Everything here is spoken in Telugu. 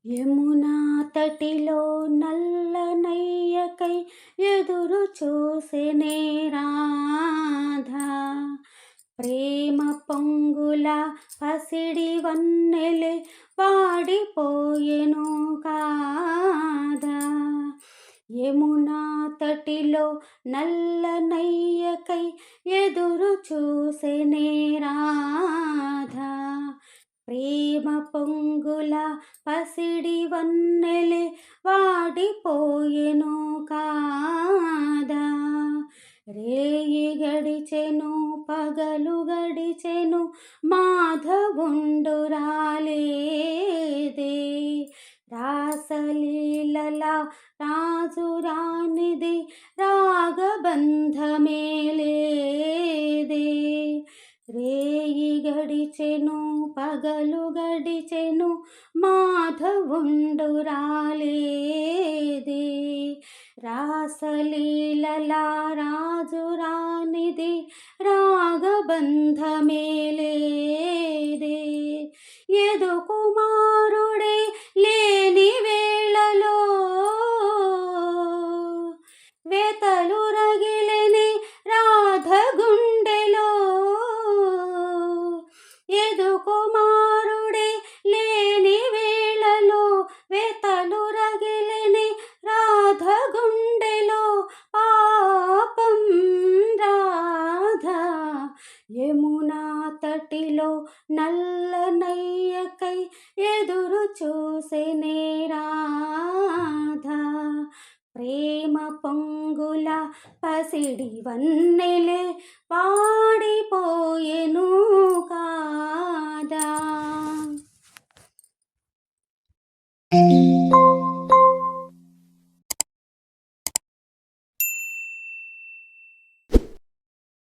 యమునా తటిలో నల్లనయ్యకై ఎదురు చూసెనే రాధా. ప్రేమ పొంగుల పసిడి వన్నెలే వాడిపోయెను కాదా. యమునా తటిలో నల్లనయ్యకై ఎదురు చూసెనే రాధా. ప్రేమ పొంగుల పసిడి వన్నెలే వాడిపోయెను కాదా. రేయి గడిచెను పగలు గడిచెను మాధవుండు రాలేదే. రాసలీలల రాజు రానిది రాగబంధమే లేదే. రేయి గడిచెను పగలు గడిచెను మాధవుండు రాలేదే. రాసలీలల రాజు రానిది రాగబంధమే లేదే. యదు కుమారుడే లేని వేళలో వేతలు రగిలిని రాధ గుండెలో. యదు కుమారుడే లేని వేళలో వేతలు రగిలిని రాధ గుండెలో. పాపం రాధా యమునా తటిలో నల్లనయ్యకై ఎదురు చూసెనే రాధా. ప్రేమ పొంగుల పసిడి వన్నెలే వాడిపోయెను కాదా.